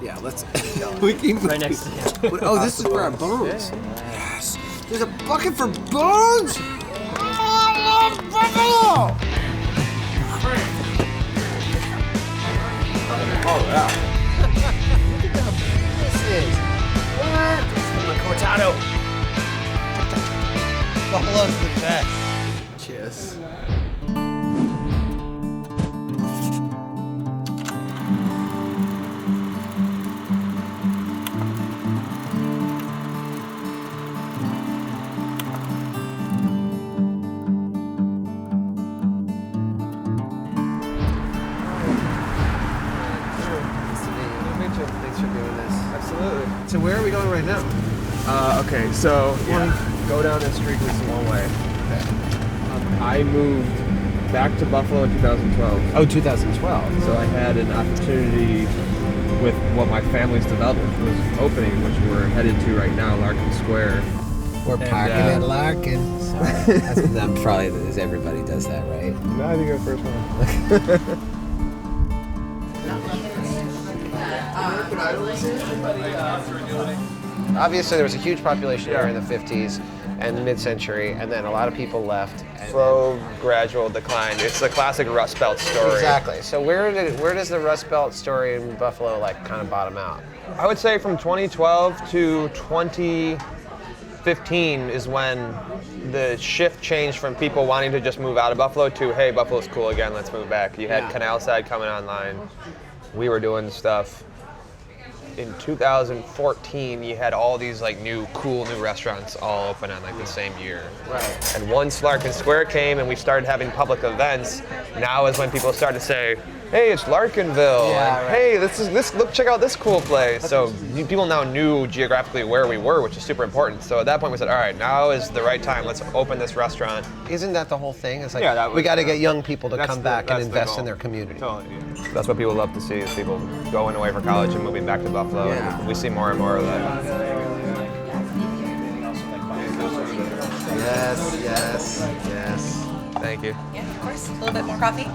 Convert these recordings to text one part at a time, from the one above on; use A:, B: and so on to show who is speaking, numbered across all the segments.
A: Yeah, let's. We can
B: right next to you.
A: Oh, this is for our bones. Yes. There's a bucket for bones. Oh, yeah. Look at how big this is. What? It's from the Cortado.
C: Buffalo's the best.
A: Cheers.
D: So where are we going right now?
E: Okay, so go down this street, this is one way. I moved back to Buffalo in 2012.
A: Oh, 2012.
E: So I had an opportunity with what my family's development was opening, which we're headed to right now, Larkin Square.
A: We're parking at Larkin. Sorry. That's probably everybody does that, right?
E: No, I think you're the first one.
D: Obviously, there was a huge population here in the 50s and the mid-century, and then a lot of people left.
E: Slow, gradual decline. It's the classic Rust Belt story.
D: Exactly. So where does the Rust Belt story in Buffalo kind of bottom out?
E: I would say from 2012 to 2015 is when the shift changed from people wanting to just move out of Buffalo to, hey, Buffalo's cool again, let's move back. You had Canal Side coming online. We were doing stuff. In 2014, you had all these cool new restaurants all open on the same year.
D: Right.
E: And once Larkin Square came and we started having public events, now is when people start to say, hey, it's Larkinville.
D: Yeah,
E: and,
D: right.
E: hey, look, check out this cool place. So people now knew geographically where we were, which is super important. So at that point we said, all right, now is the right time. Let's open this restaurant.
D: Isn't that the whole thing? It's
E: we
D: got to get young people to come back and invest in their community.
E: Totally. Yeah. That's what people love to see, is people going away for college and moving back to Buffalo.
D: Yeah.
E: And we see more and more of that.
D: Yes.
E: Thank you.
F: Yeah, of course. A little bit more coffee.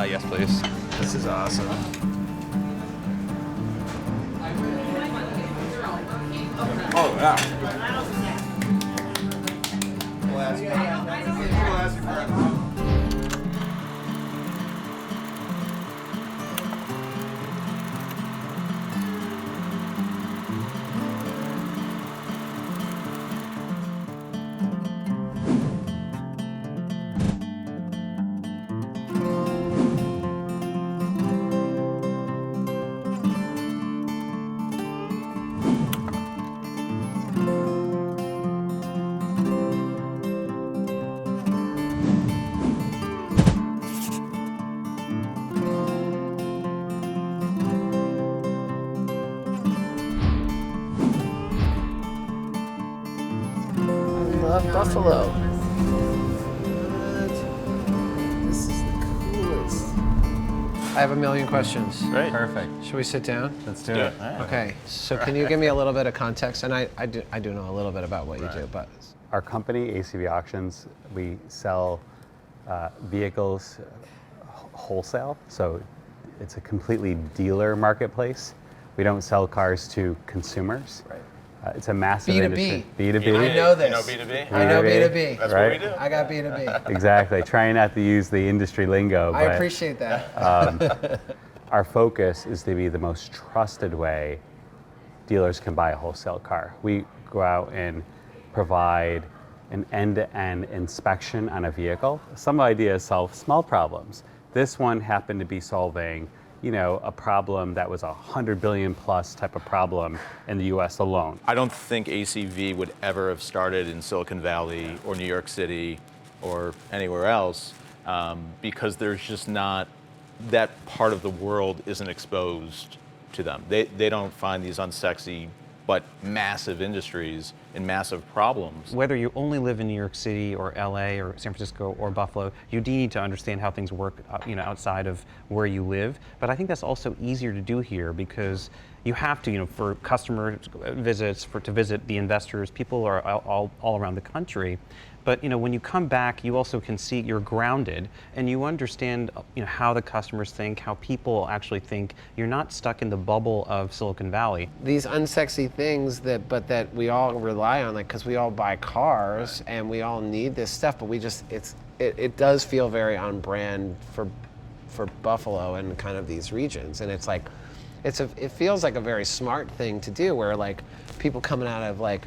E: Yes, please.
A: This is awesome. Oh, yeah. Buffalo. This is the coolest.
D: I have a million questions.
C: Great.
G: Perfect.
D: Should we sit down?
C: Let's do it. All right.
D: Okay. So can you give me a little bit of context? And I do know a little bit about what you do, but
G: Our company, ACV Auctions, we sell vehicles wholesale. So it's a completely dealer marketplace. We don't sell cars to consumers.
C: Right.
G: It's a massive
D: B2B.
G: industry. B2B.
D: I know this.
C: You know B2B?
D: I know B2B.
C: That's
G: right?
C: what we do.
D: I got B2B.
G: Exactly. Trying not to use the industry lingo.
D: I
G: but,
D: appreciate that.
G: Our focus is to be the most trusted way dealers can buy a wholesale car. We go out and provide an end-to-end inspection on a vehicle. Some ideas solve small problems. This one happened to be solving, a problem that was a 100 billion plus type of problem in the US alone.
C: I don't think ACV would ever have started in Silicon Valley or New York City or anywhere else because there's just not, that part of the world isn't exposed to them. They don't find these unsexy but massive industries and massive problems.
H: Whether you only live in New York City or LA or San Francisco or Buffalo, you do need to understand how things work outside of where you live. But I think that's also easier to do here because you have to, for customer visits, to visit the investors, people are all around the country. But when you come back, you also can see you're grounded and you understand how the customers think, how people actually think. You're not stuck in the bubble of Silicon Valley.
D: These unsexy things that we all rely on, like, because we all buy cars and we all need this stuff, but it does feel very on brand for Buffalo and kind of these regions. And it's like, it feels like a very smart thing to do, where like people coming out of like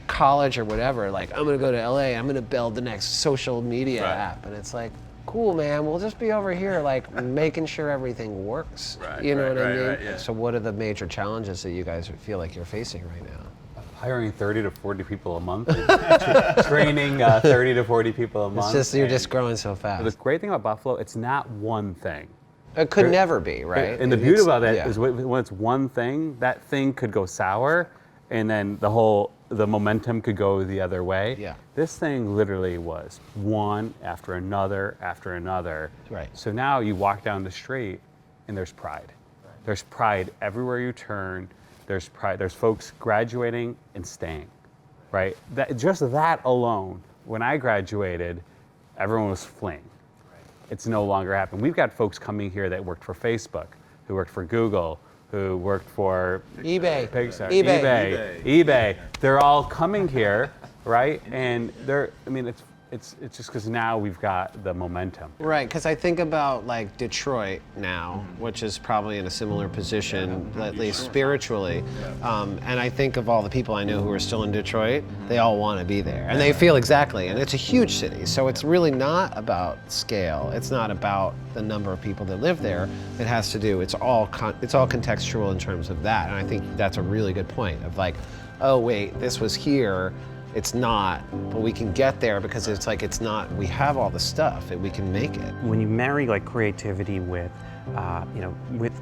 D: college or whatever, like, I'm gonna go to LA, I'm gonna build the next social media app. And it's like, cool, man, we'll just be over here like making sure everything works. You know what I mean?
C: Yeah.
D: So what are the major challenges that you guys feel like you're facing right now?
G: Hiring 30 to 40 people a month, training 30 to 40 people a month.
D: It's just, you're just growing so fast.
G: The great thing about Buffalo, it's not one thing.
D: It could never be, right?
G: And the beauty about that is when it's one thing, that thing could go sour, and then the momentum could go the other way.
D: Yeah.
G: This thing literally was one after another after another.
D: Right.
G: So now you walk down the street and there's pride. There's pride everywhere you turn. There's pride. There's folks graduating and staying, right? Just that alone, when I graduated, everyone was fleeing. It's no longer happening. We've got folks coming here that worked for Facebook, who worked for Google, who worked for
D: eBay.
G: Pixar,
C: eBay.
G: They're all coming here, right? And it's just because now we've got the momentum.
D: Right, because I think about like Detroit now, which is probably in a similar position, at least spiritually. And I think of all the people I know who are still in Detroit, they all want to be there. And they feel exactly, and it's a huge city. So it's really not about scale. It's not about the number of people that live there. It has to do, it's all contextual in terms of that. And I think that's a really good point of like, oh wait, this was here. It's not, but we can get there because it's like, it's not, we have all the stuff and we can make it.
H: When you marry like creativity with,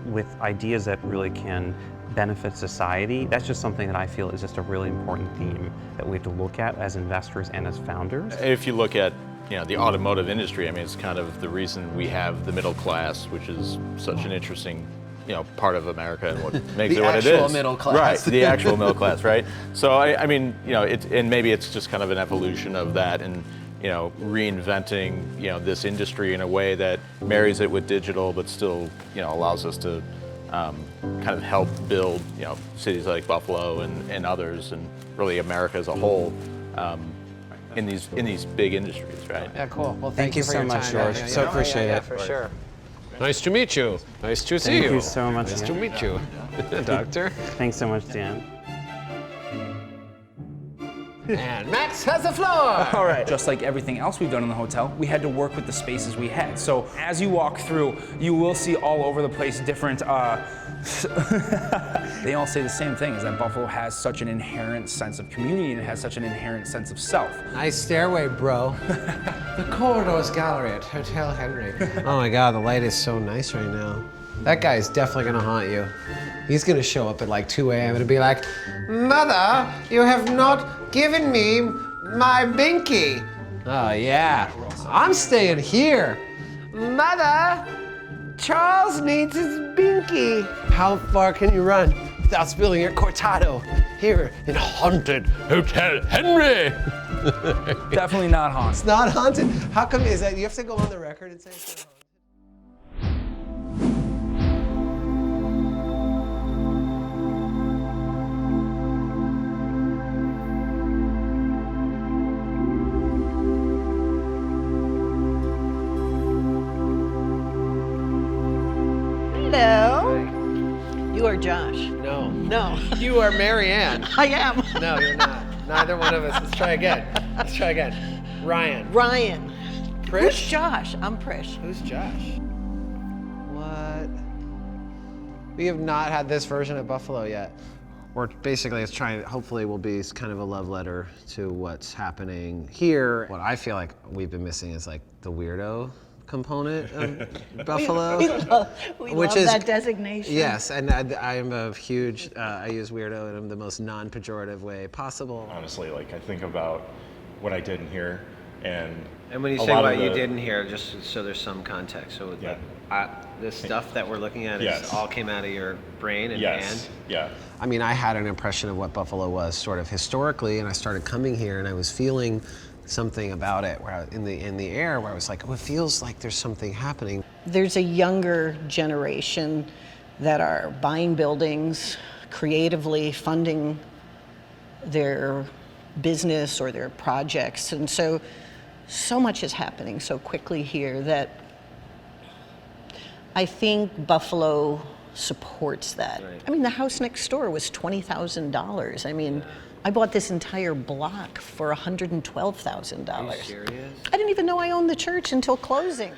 H: with ideas that really can benefit society, that's just something that I feel is just a really important theme that we have to look at as investors and as founders.
C: If you look at the automotive industry, I mean, it's kind of the reason we have the middle class, which is such an interesting part of America and what makes it what it is.
D: The actual middle class.
C: Right, the actual middle class, right? So I mean, and maybe it's just kind of an evolution of that, and reinventing this industry in a way that marries it with digital, but still allows us to kind of help build cities like Buffalo and others, and really America as a whole. In these big industries, right?
D: Yeah, cool. Well,
H: Thank you
D: for
H: so
D: your
H: much,
D: time.
H: George. So appreciate it.
D: For sure. Nice to meet you. Nice to see
H: Thank
D: you.
H: you so much.
D: Nice to
H: Dan.
D: meet you, Doctor.
H: Thanks so much, Dan.
D: And Max has the floor.
B: All right. Just like everything else we've done in the hotel, we had to work with the spaces we had. So as you walk through, you will see all over the place different, they all say the same thing, is that Buffalo has such an inherent sense of community and it has such an inherent sense of self.
D: Nice stairway, bro. The corridors gallery at Hotel Henry. Oh my God, the light is so nice right now. That guy is definitely gonna haunt you. He's gonna show up at like 2 a.m. and be like, Mother, you have not given me my binky. Oh yeah, I'm staying here. Mother, Charles needs his binky. How far can you run without spilling your cortado here in haunted Hotel Henry?
B: Definitely not haunted.
D: It's not haunted. How come is that? You have to go on the record and say it's not haunted.
F: Hello. You are Josh.
D: No.
F: No.
D: You are Marianne.
F: I am.
D: No, you're not. Neither one of us. Let's try again. Let's try again. Ryan.
F: Ryan.
D: Prish?
F: Who's Josh? I'm Prish.
D: Who's Josh? What? We have not had this version of Buffalo yet. We're basically, it's trying, hopefully will be kind of a love letter to what's happening here. What I feel like we've been missing is like the weirdo component of Buffalo.
F: We
D: Which
F: love
D: is-
F: that designation.
D: Yes, and I am a huge, I use weirdo in the most non-pejorative way possible.
I: Honestly, like I think about what I didn't hear, and
D: And when you
I: a
D: say
I: lot
D: what
I: of
D: you
I: the-
D: didn't hear, just so there's some context. So
I: Yeah.
D: this stuff that we're looking at
I: Yes.
D: is all came out of your brain and
I: Yes.
D: hand?
I: Yeah.
D: I mean, I had an impression of what Buffalo was sort of historically, and I started coming here and I was feeling something about it where in the air where I was like, oh, it feels like there's something happening.
F: There's a younger generation that are buying buildings, creatively funding their business or their projects. And so much is happening so quickly here that I think Buffalo supports that.
D: Right.
F: I mean, the house next door was $20,000. I mean, I bought this entire block for $112,000.
D: Are you serious?
F: I didn't even know I owned the church until closing.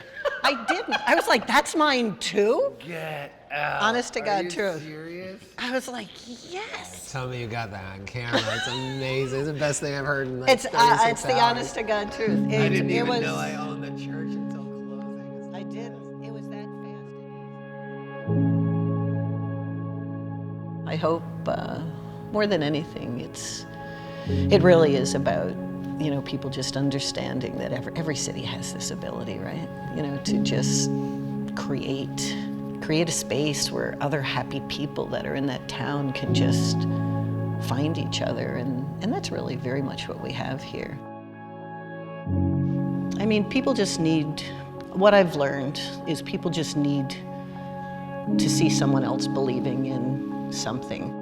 F: I didn't. I was like, that's mine too?
D: Get out.
F: Honest to God
D: Are you
F: truth.
D: serious?
F: I was like, yes.
D: Tell me you got that on camera. It's amazing. It's the best thing I've heard in like
F: It's
D: 36
F: the
D: hours.
F: honest to God truth.
D: I didn't even
F: was,
D: know I owned the church until closing.
F: I didn't. It was that fast. I hope more than anything, it really is about, people just understanding that every city has this ability, right? To just create a space where other happy people that are in that town can just find each other, and that's really very much what we have here. I mean, people just need, what I've learned is people just need to see someone else believing in something.